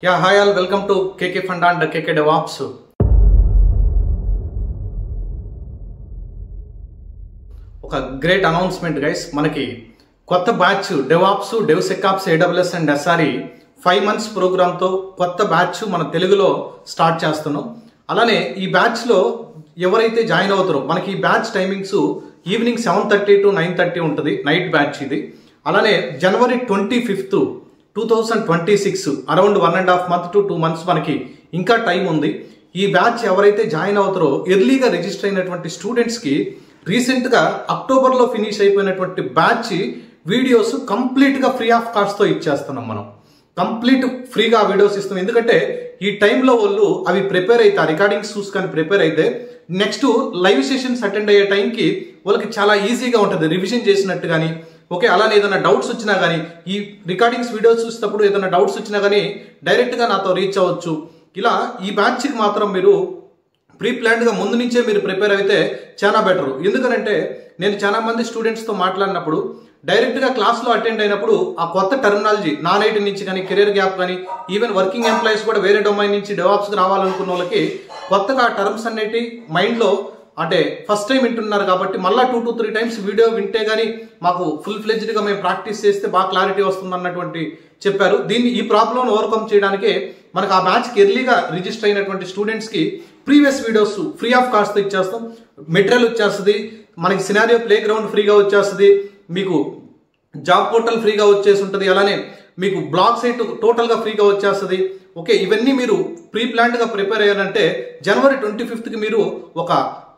Yeah, hi all, welcome to KK Fund and KK DevOps. ఒక great announcement guys, మనకి కొత్త batch DevOps, DevSecOps, AWS and SRE 5 months ప్రోగ్రామ్తో కొత్త batch మన తెలుగులో స్టార్ట్ చేస్తున్నాం. అలానే ఈ బ్యాచ్లో ఎవరైతే జాయిన్ అవుతారో మనకి ఈ బ్యాచ్ టైమింగ్స్ ఈవినింగ్ 7:30 to 9:30 ఉంటుంది, నైట్ బ్యాచ్ ఇది. అలానే January 25th 2026 around 1.5 month to 2 months మనకి ఇంకా టైం ఉంది. ఈ బ్యాచ్ ఎవరైతే జాయిన్ అవుతారో ఎర్లీగా రిజిస్టర్ అయినటువంటి స్టూడెంట్స్కి రీసెంట్గా అక్టోబర్లో ఫినిష్ అయిపోయినటువంటి బ్యాచ్ వీడియోస్ కంప్లీట్గా ఫ్రీ ఆఫ్ కాస్ట్తో ఇచ్చేస్తున్నాం. మనం కంప్లీట్ ఫ్రీగా వీడియోస్ ఇస్తాం. ఎందుకంటే ఈ టైంలో వాళ్ళు అవి ప్రిపేర్ అయితే, రికార్డింగ్స్ చూసుకొని ప్రిపేర్ అయితే నెక్స్ట్ లైవ్ సెషన్స్ అటెండ్ అయ్యే టైంకి వాళ్ళకి చాలా ఈజీగా ఉంటుంది, రివిజన్ చేసినట్టు కానీ. ఓకే, అలానే ఏదైనా డౌట్స్ వచ్చినా కానీ, ఈ రికార్డింగ్స్ వీడియోస్ చూసేటప్పుడు ఏదైనా డౌట్స్ వచ్చినా కానీ డైరెక్ట్గా నాతో రీచ్ అవ్వచ్చు. ఇలా ఈ బ్యాచ్కి మాత్రం మీరు ప్రీ ప్లాన్డ్గా ముందు నుంచే మీరు ప్రిపేర్ అయితే చాలా బెటర్. ఎందుకంటే నేను చాలా మంది స్టూడెంట్స్తో మాట్లాడినప్పుడు డైరెక్ట్గా క్లాస్లో అటెండ్ అయినప్పుడు ఆ కొత్త టెర్మినాలజీ నాన్ ఐటీ నుంచి కానీ, కెరీర్ గ్యాప్ కానీ, ఈవెన్ వర్కింగ్ ఎంప్లాయీస్ కూడా వేరే డొమైన్ నుంచి డెవాప్స్కి రావాలనుకున్న వాళ్ళకి కొత్తగా ఆ టర్మ్స్ అన్నిటి మైండ్లో అంటే ఫస్ట్ టైం వింటున్నారు కాబట్టి మళ్ళీ 2 to 3 times వీడియో వింటే కానీ మాకు ఫుల్ ఫ్లెడ్జ్డ్గా మేము ప్రాక్టీస్ చేస్తే బాగా క్లారిటీ వస్తుంది అన్నటువంటి చెప్పారు. ఈ ప్రాబ్లమ్ను ఓవర్కమ్ చేయడానికి మనకు ఆ బ్యాచ్కి ఎర్లీగా రిజిస్టర్ అయినటువంటి స్టూడెంట్స్కి ప్రీవియస్ వీడియోస్ ఫ్రీ ఆఫ్ కాస్ట్తో ఇచ్చేస్తాం. మెటీరియల్ వచ్చేస్తుంది, మనకి సినారియో ప్లే గ్రౌండ్ ఫ్రీగా వచ్చేస్తుంది, మీకు జాబ్ పోర్టల్ ఫ్రీగా వచ్చేసి ఉంటుంది, అలానే మీకు బ్లాగ్ సైట్ టోటల్గా ఫ్రీగా వచ్చేస్తుంది. ఓకే, ఇవన్నీ మీరు ప్రీ ప్లాన్డ్గా ప్రిపేర్ అయ్యారంటే January 25th మీరు ఒక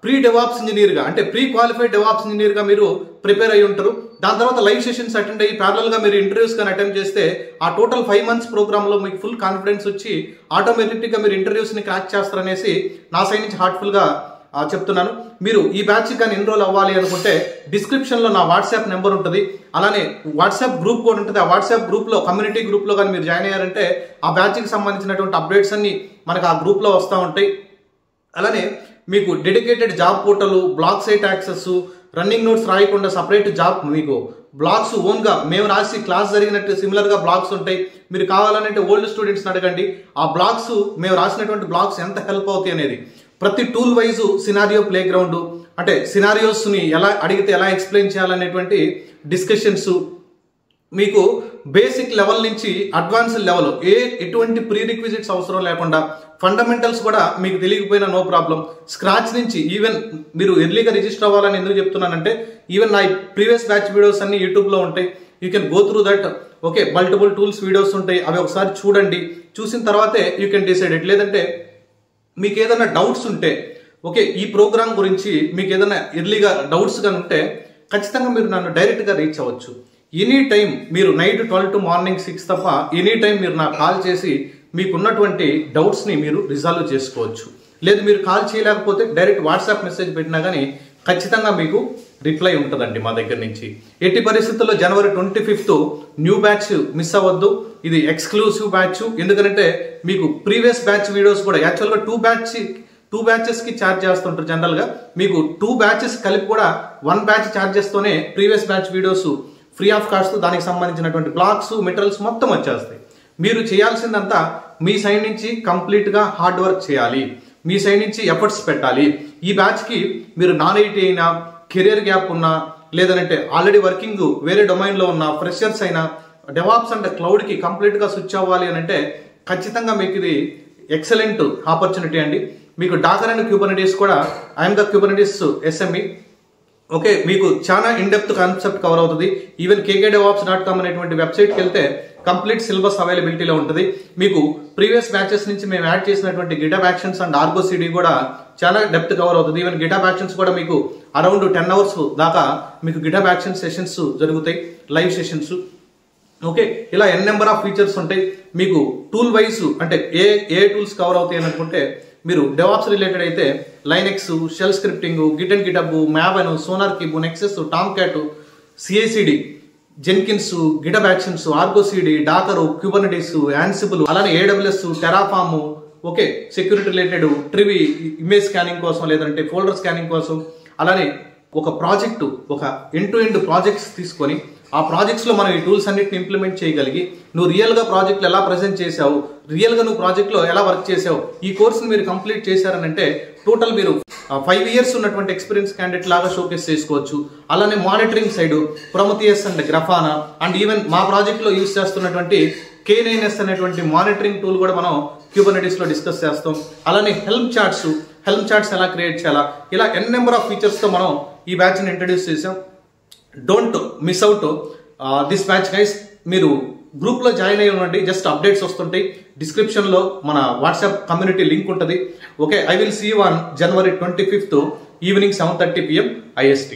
ప్రీ డెవాప్స్ ఇంజనీర్గా, అంటే ప్రీ క్వాలిఫైడ్ డెవాప్స్ ఇంజనీర్గా మీరు ప్రిపేర్ అయ్యి ఉంటారు. దాని తర్వాత లైవ్ సెషన్స్ అటెండ్ అయ్యి ప్యారల్గా మీరు ఇంటర్వ్యూస్ కానీ అటెండ్ చేస్తే ఆ టోటల్ 5 months ప్రోగ్రామ్లో మీకు ఫుల్ కాన్ఫిడెన్స్ వచ్చి ఆటోమేటిక్గా మీరు ఇంటర్వ్యూస్ని క్రాక్ చేస్తారనేసి నా సైడ్ నుంచి హార్ట్ఫుల్గా చెప్తున్నాను. మీరు ఈ బ్యాచ్ కానీ ఎన్రోల్ అవ్వాలి అనుకుంటే డిస్క్రిప్షన్లో నా వాట్సాప్ నెంబర్ ఉంటుంది, అలానే వాట్సాప్ గ్రూప్ కూడా ఉంటుంది. ఆ వాట్సాప్ గ్రూప్లో, కమ్యూనిటీ గ్రూప్లో కానీ మీరు జాయిన్ అయ్యారంటే ఆ బ్యాచ్కి సంబంధించినటువంటి అప్డేట్స్ అన్ని మనకు ఆ గ్రూప్లో వస్తూ ఉంటాయి. అలానే మీకు dedicated job portal, blog site access, running notes రాయకుండా సపరేట్ జాబ్, మీకు బ్లాగ్స్ ఓన్గా మేము రాసి క్లాస్ జరిగినట్టు సిమిలర్గా బ్లాగ్స్ ఉంటాయి. మీరు కావాలంటే ఓల్డ్ స్టూడెంట్స్ని అడగండి, ఆ బ్లాగ్స్ మేము రాసినటువంటి బ్లాగ్స్ ఎంత హెల్ప్ అవుతాయి అనేది. ప్రతి tool wise scenario play ground, అంటే సినారియోస్ని ఎలా అడిగితే ఎలా ఎక్స్ప్లెయిన్ చేయాలనేటువంటి డిస్కషన్స్, మీకు బేసిక్ లెవెల్ నుంచి అడ్వాన్స్ లెవెల్ ఎటువంటి ప్రీ రిక్విజిట్స్ అవసరం లేకుండా, ఫండమెంటల్స్ కూడా మీకు తెలియకపోయినా నో ప్రాబ్లం, స్క్రాచ్ నుంచి ఈవెన్ మీరు ఎర్లీగా రిజిస్టర్ అవ్వాలని ఎందుకు చెప్తున్నానంటే ఈవెన్ నా ప్రీవియస్ బ్యాచ్ వీడియోస్ అన్ని యూట్యూబ్లో ఉంటాయి, you can go through that. Okay, multiple tools videos ఉంటాయి, అవి ఒకసారి చూడండి. చూసిన తర్వాతే యూ కెన్ డిసైడ్ ఇట్. లేదంటే మీకు ఏదైనా డౌట్స్ ఉంటే, ఓకే ఈ ప్రోగ్రామ్ గురించి మీకు ఏదైనా ఎర్లీగా డౌట్స్ కానీ ఉంటే ఖచ్చితంగా మీరు నన్ను డైరెక్ట్గా రీచ్ అవ్వచ్చు. ఎనీ టైం మీరు నైట్ 12 to morning 6 తప్ప ఎనీ టైం మీరు నాకు కాల్ చేసి మీకున్నటువంటి డౌట్స్ని మీరు రిజాల్వ్ చేసుకోవచ్చు. లేదు మీరు కాల్ చేయలేకపోతే డైరెక్ట్ వాట్సాప్ మెసేజ్ పెట్టినా కానీ ఖచ్చితంగా మీకు రిప్లై ఉంటుందండి మా దగ్గర నుంచి. ఎట్టి పరిస్థితుల్లో January 25th new batch miss అవ్వద్దు. ఇది ఎక్స్క్లూసివ్ బ్యాచ్. ఎందుకంటే మీకు ప్రీవియస్ బ్యాచ్ వీడియోస్ కూడా యాక్చువల్గా 2 బ్యాచెస్కి ఛార్జ్ చేస్తుంటారు జనరల్గా. మీకు 2 batches కలిపి కూడా 1 batch ఛార్జెస్తోనే previous batch videos free of cost, దానికి సంబంధించినటువంటి బ్లాగ్స్, మెటీరియల్స్ మొత్తం వచ్చేస్తాయి. మీరు చేయాల్సిందంతా మీ సైడ్ నుంచి కంప్లీట్గా హార్డ్ వర్క్ చేయాలి, మీ సైడ్ నుంచి ఎఫర్ట్స్ పెట్టాలి. ఈ బ్యాచ్కి మీరు నాన్ ఐటీ అయినా, కెరియర్ గ్యాప్ ఉన్నా, లేదంటే ఆల్రెడీ వర్కింగ్ వేరే డొమైన్లో ఉన్న ఫ్రెషర్స్ అయినా, డెవాప్స్ అంటే క్లౌడ్కి కంప్లీట్గా స్విచ్ అవ్వాలి అని అంటే ఖచ్చితంగా మీకు ఇది ఎక్సలెంట్ ఆపర్చునిటీ అండి. మీకు డాకర్ అండ్ క్యూబర్నెటిస్ కూడా, I'm the Kubernetes SME. Okay, మీకు చాలా ఇన్డెప్త్ కాన్సెప్ట్ కవర్ అవుతుంది. ఈవెన్ kkdevops.com అనేటువంటి వెబ్సైట్కి వెళ్తే కంప్లీట్ సిలబస్ అవైలబిలిటీలో ఉంటుంది. మీకు ప్రీవియస్ బ్యాచెస్ నుంచి మేము యాడ్ చేసినటువంటి GitHub actions and Argo CD కూడా చాలా డెప్త్ కవర్ అవుతుంది. ఈవెన్ గిటాబ్ యాక్షన్స్ కూడా మీకు అరౌండ్ 10 hours దాకా మీకు గిటాబ్ యాక్షన్ సెషన్స్ జరుగుతాయి, లైవ్ సెషన్స్. ఓకే, ఇలా ఎన్ నెంబర్ ఆఫ్ ఫీచర్స్ ఉంటాయి. మీకు టూల్ వైజ్ అంటే ఏ టూల్స్ కవర్ అవుతాయి అని అనుకుంటే మీరు డెవాప్స్ రిలేటెడ్ అయితే Linux, shell scripting, Git and GitHub, Maven, SonarQube, Nexus, Tomcat, CI/CD, Jenkins, GitHub Actions, Argo CD, Docker, Kubernetes, Ansible, అలానే AWS, Terraform. Okay, security related Trivy, image scanning కోసం లేదంటే folder scanning కోసం, అలానే ఒక project, ఒక end to end projects తీసుకొని ఆ ప్రాజెక్ట్స్లో మనం ఈ టూల్స్ అన్నిటిని ఇంప్లిమెంట్ చేయగలిగి నువ్వు రియల్గా ప్రాజెక్టులు ఎలా ప్రజెంట్ చేసావు, రియల్గా నువ్వు ప్రాజెక్ట్లో ఎలా వర్క్ చేసావు, ఈ కోర్సుని మీరు కంప్లీట్ చేశారనంటే టోటల్ మీరు 5 years ఉన్నటువంటి ఎక్స్పీరియన్స్ క్యాండిడేట్ లాగా షోకేస్ చేసుకోవచ్చు. అలానే monitoring side Prometheus and Grafana and even మా ప్రాజెక్ట్లో యూజ్ చేస్తున్నటువంటి K9S అనేటువంటి మానిటరింగ్ టూల్ కూడా మనం క్యూబర్నెటిస్లో డిస్కస్ చేస్తాం. అలానే హెల్మ్ చార్ట్స్ ఎలా క్రియేట్ చేయాలా, ఇలా ఎన్ నెంబర్ ఆఫ్ ఫీచర్స్తో మనం ఈ బ్యాచ్ని ఇంట్రడ్యూస్ చేసాం. Don't miss out this batch guys. మీరు గ్రూప్లో జాయిన్ అయ్యి ఉండండి, జస్ట్ అప్డేట్స్ వస్తుంటాయి. డిస్క్రిప్షన్లో మన వాట్సాప్ కమ్యూనిటీ లింక్ ఉంటుంది. Okay, I will see you on January 25th evening 7:30 PM IST.